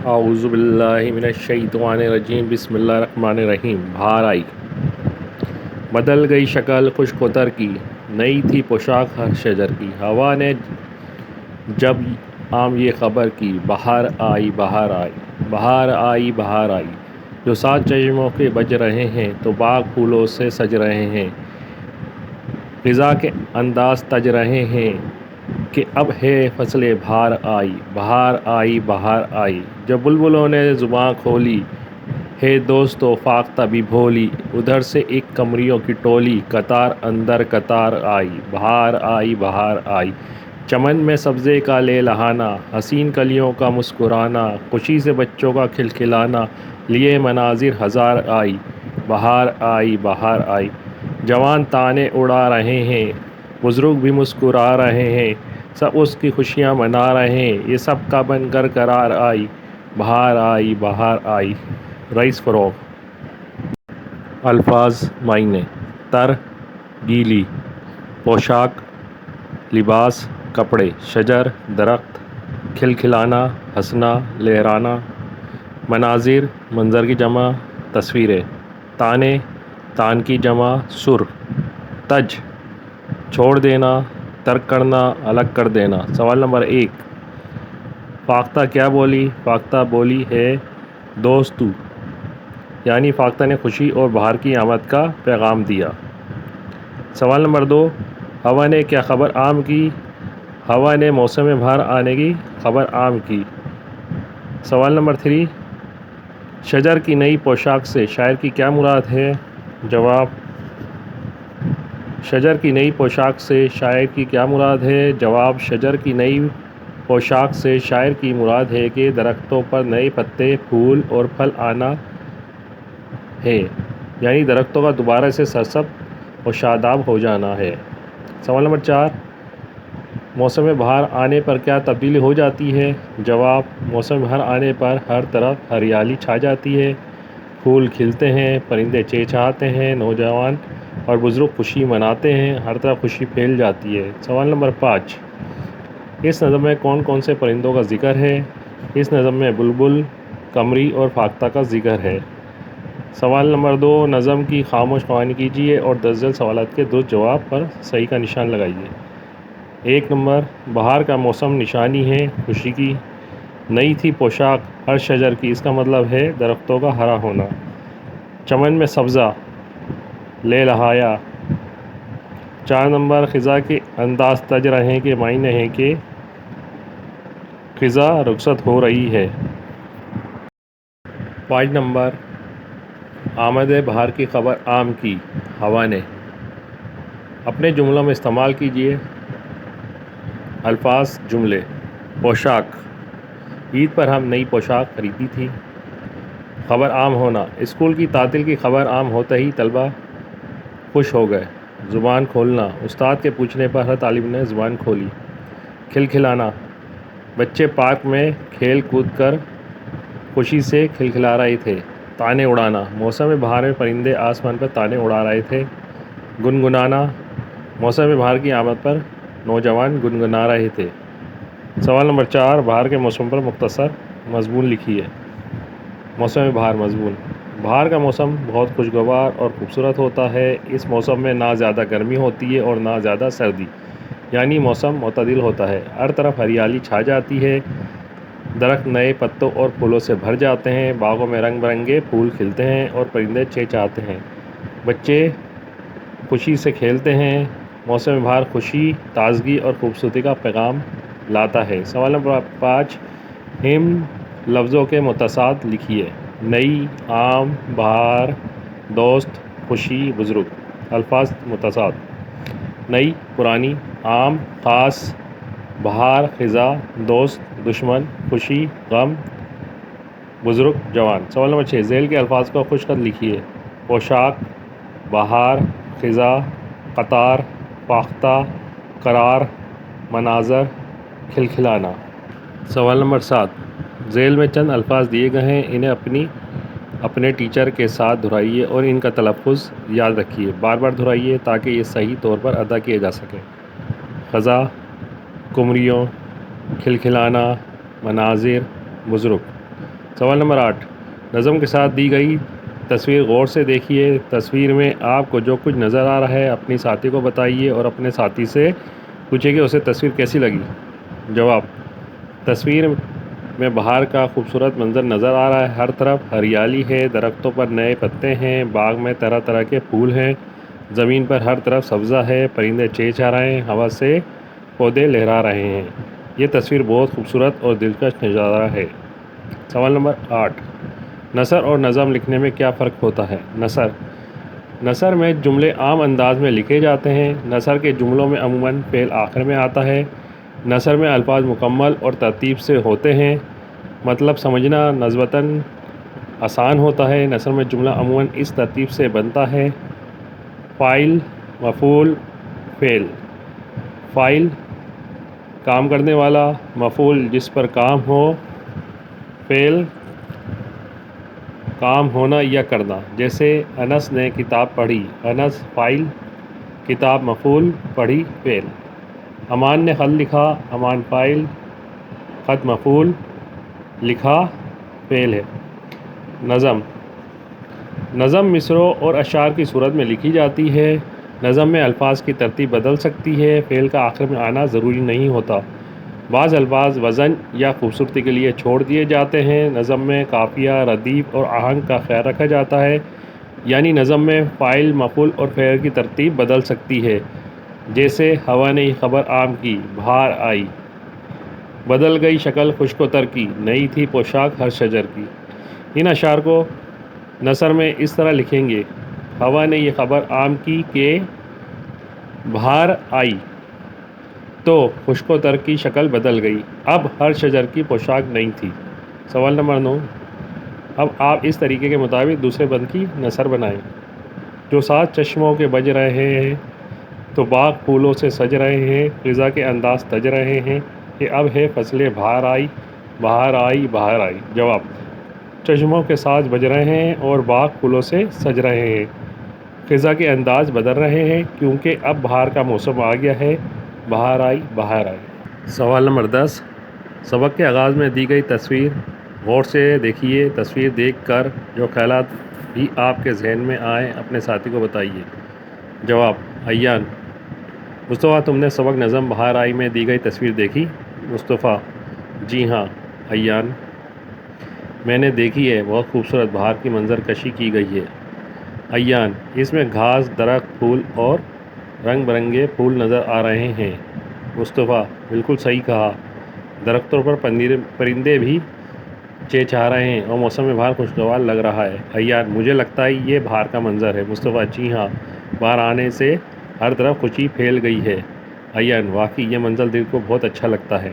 اعوذ باللہ من الشیطان الرجیم بسم اللہ الرحمن الرحیم۔ بہار آئی، بدل گئی شکل خشک وتر کی، نئی تھی پوشاک ہر شجر کی۔ ہوا نے جب عام یہ خبر کی، بہار آئی بہار آئی، بہار آئی بہار آئی۔ جو سات چشموں کے بج رہے ہیں تو باغ پھولوں سے سج رہے ہیں، خزاں کے انداز تج رہے ہیں کہ اب ہے فصل بہار آئی، بہار آئی بہار آئی۔ جب بلبلوں نے زباں کھولی ہے دوستو فاختہ بھی بولی، ادھر سے ایک قمریوں کی ٹولی قطار اندر قطار آئی، بہار آئی بہار آئی۔ چمن میں سبزے کا لہلہانا، حسین کلیوں کا مسکرانا، خوشی سے بچوں کا کھلکھلانا، لیے مناظر ہزار آئی، بہار آئی بہار آئی۔ جوان تانے اڑا رہے ہیں، بزرگ بھی مسکرا رہے ہیں، سب اس کی خوشیاں منا رہے ہیں، یہ سب کا بن کر قرار آئی، بہار آئی بہار آئی۔ رئیس فروغ۔ الفاظ معنی: تر گیلی، پوشاک لباس کپڑے، شجر درخت، کھلکھلانا ہنسنا لہرانا، مناظر منظر کی جمع تصویریں، تانے تان کی جمع سر، تج چھوڑ دینا ترک کرنا الگ کر دینا۔ سوال نمبر 1، فاختہ کیا بولی؟ فاختہ بولی ہے دوستو، یعنی فاختہ نے خوشی اور بہار کی آمد کا پیغام دیا۔ سوال نمبر 2، ہوا نے کیا خبر عام کی؟ ہوا نے موسم بہار آنے کی خبر عام کی۔ سوال نمبر 3، شجر کی نئی پوشاک سے شاعر کی کیا مراد ہے؟ جواب، شجر کی نئی پوشاک سے شاعر کی کیا مراد ہے؟ جواب، شجر کی نئی پوشاک سے شاعر کی مراد ہے کہ درختوں پر نئے پتے، پھول اور پھل آنا ہے، یعنی درختوں کا دوبارہ سے سرسبز اور شاداب ہو جانا ہے۔ سوال نمبر 4، موسم بہار آنے پر کیا تبدیلی ہو جاتی ہے؟ جواب، موسم بہار آنے پر ہر طرف ہریالی چھا جاتی ہے، پھول کھلتے ہیں، پرندے چہچہاتے ہیں، نوجوان اور بزرگ خوشی مناتے ہیں، ہر طرف خوشی پھیل جاتی ہے۔ سوال نمبر 5، اس نظم میں کون کون سے پرندوں کا ذکر ہے؟ اس نظم میں بلبل، قمری اور فاختہ کا ذکر ہے۔ سوال نمبر 2، نظم کی خاموش خوانی کیجیے اور درج ذیل سوالات کے درست جواب پر صحیح کا نشان لگائیے۔ 1 نمبر، بہار کا موسم نشانی ہے خوشی کی، نئی تھی پوشاک ہر شجر کی، اس کا مطلب ہے درختوں کا ہرا ہونا۔ چمن میں سبزہ لہلہایا۔ 4 نمبر، خزاں کے انداز تج رہے کے معنی ہے کہ خزاں رخصت ہو رہی ہے۔ 5 نمبر، آمد بہار کی خبر عام کی ہوا نے۔ اپنے جملوں میں استعمال کیجیے۔ الفاظ جملے: پوشاک، عید پر ہم نئی پوشاک خریدی تھی۔ خبر عام ہونا، اسکول کی تعطیل کی خبر عام ہوتے ہی طلبہ خوش ہو گئے۔ زبان کھولنا، استاد کے پوچھنے پر ہر طالب نے زبان کھولی۔ کھلکھلانا، بچے پارک میں کھیل کود کر خوشی سے کھلکھلا رہے تھے۔ تانے اڑانا، موسم بہار میں پرندے آسمان پر تانے اڑا رہے تھے۔ گنگنانا، موسم بہار کی آمد پر نوجوان گنگنا رہے تھے۔ سوال نمبر 4، بہار کے موسم پر مختصر مضمون لکھیے۔ موسم بہار مضمون: بہار کا موسم بہت خوشگوار اور خوبصورت ہوتا ہے۔ اس موسم میں نہ زیادہ گرمی ہوتی ہے اور نہ زیادہ سردی، یعنی موسم معتدل ہوتا ہے۔ ہر طرف ہریالی چھا جاتی ہے، درخت نئے پتوں اور پھولوں سے بھر جاتے ہیں، باغوں میں رنگ برنگے پھول کھلتے ہیں اور پرندے چہچہاتے ہیں، بچے خوشی سے کھیلتے ہیں۔ موسم بہار خوشی، تازگی اور خوبصورتی کا پیغام لاتا ہے۔ سوال نمبر 5، ہم لفظوں کے متصاد لکھیے۔ نئی، عام، بہار، دوست، خوشی، بزرگ۔ الفاظ متصاد: نئی پرانی، عام خاص، بہار خزاں، دوست دشمن، خوشی غم، بزرگ جوان۔ سوال نمبر 6، ذیل کے الفاظ کو خشک خط لکھیے۔ پوشاک، بہار، خزاں، قطار، فاختہ، قرار، مناظر، کھلکھلانا۔ سوال نمبر 7، ذیل میں چند الفاظ دیے گئے ہیں، انہیں اپنے ٹیچر کے ساتھ دہرائیے اور ان کا تلفظ یاد رکھیے۔ بار بار دہرائیے تاکہ یہ صحیح طور پر ادا کیے جا سکیں۔ خزاں، قمریوں، کھلکھلانا، مناظر، بزرگ۔ سوال نمبر 8، نظم کے ساتھ دی گئی تصویر غور سے دیکھیے۔ تصویر میں آپ کو جو کچھ نظر آ رہا ہے اپنی ساتھی کو بتائیے اور اپنے ساتھی سے پوچھیے کہ اسے تصویر کیسی لگی۔ جواب: تصویر میں باہر کا خوبصورت منظر نظر آ رہا ہے، ہر طرف ہریالی ہے، درختوں پر نئے پتے ہیں، باغ میں طرح طرح کے پھول ہیں، زمین پر ہر طرف سبزہ ہے، پرندے چہچہا رہے ہیں، ہوا سے پودے لہرا رہے ہیں۔ یہ تصویر بہت خوبصورت اور دلکش نظارہ ہے۔ سوال نمبر 8، نثر اور نظم لکھنے میں کیا فرق ہوتا ہے؟ نثر میں جملے عام انداز میں لکھے جاتے ہیں۔ نثر کے جملوں میں عموماً فعل آخر میں آتا ہے۔ نثر میں الفاظ مکمل اور ترتیب سے ہوتے ہیں، مطلب سمجھنا نسبتاً آسان ہوتا ہے۔ نثر میں جملہ عموماً اس ترتیب سے بنتا ہے: فاعل، مفعول، فعل۔ فاعل کام کرنے والا، مفعول جس پر کام ہو، فعل کام ہونا یا کرنا۔ جیسے انس نے کتاب پڑھی، انس فاعل، کتاب مفعول، پڑھی فعل۔ امان نے خط لکھا، امان فاعل، خط مفعول، لکھا فعل ہے۔ نظم مصرعوں اور اشعار کی صورت میں لکھی جاتی ہے۔ نظم میں الفاظ کی ترتیب بدل سکتی ہے، فعل کا آخر میں آنا ضروری نہیں ہوتا۔ بعض الفاظ وزن یا خوبصورتی کے لیے چھوڑ دیے جاتے ہیں۔ نظم میں قافیہ، ردیف اور آہنگ کا خیال رکھا جاتا ہے، یعنی نظم میں فاعل، مفعول اور فعل کی ترتیب بدل سکتی ہے۔ جیسے ہوا نے یہ خبر عام کی، بہار آئی، بدل گئی شکل خشک و تر کی، نئی تھی پوشاک ہر شجر کی۔ ان اشعار کو نثر میں اس طرح لکھیں گے: ہوا نے یہ خبر عام کی کہ بہار آئی تو خشک و تر کی شکل بدل گئی، اب ہر شجر کی پوشاک نئی تھی۔ سوال نمبر 9، اب آپ اس طریقے کے مطابق دوسرے بند کی نثر بنائیں: جو سات چشموں کے بج رہے ہیں تو باغ پھولوں سے سج رہے ہیں، خزاں کے انداز تج رہے ہیں، کہ اب ہے فصلیں بہار آئی، بہار آئی، بہار آئی۔ جواب: چشموں کے ساز بج رہے ہیں اور باغ پھولوں سے سج رہے ہیں، خزاں کے انداز بدل رہے ہیں کیونکہ اب بہار کا موسم آ گیا ہے، بہار آئی، بہار آئی۔ سوال نمبر 10، سبق کے آغاز میں دی گئی تصویر غور سے دیکھیے۔ تصویر دیکھ کر جو خیالات بھی آپ کے ذہن میں آئیں اپنے ساتھی کو بتائیے۔ جواب: عیان: مصطفیٰ، تم نے سبق نظم بہار آئی میں دی گئی تصویر دیکھی؟ مصطفیٰ: جی ہاں عیان، میں نے دیکھی ہے، بہت خوبصورت بہار کی منظر کشی کی گئی ہے۔ عیان: اس میں گھاس، درخت، پھول اور رنگ برنگے پھول نظر آ رہے ہیں۔ مصطفیٰ: بالکل صحیح کہا، درختوں پر پرندے بھی چہچہا رہے ہیں اور موسم بہار خوشگوار لگ رہا ہے۔ عیان: مجھے لگتا ہے یہ بہار کا منظر ہے۔ مصطفیٰ: جی ہاں، بہار آنے سے ہر طرف خوشی پھیل گئی ہے۔ عیان: واقعی یہ منظر دل کو بہت اچھا لگتا ہے۔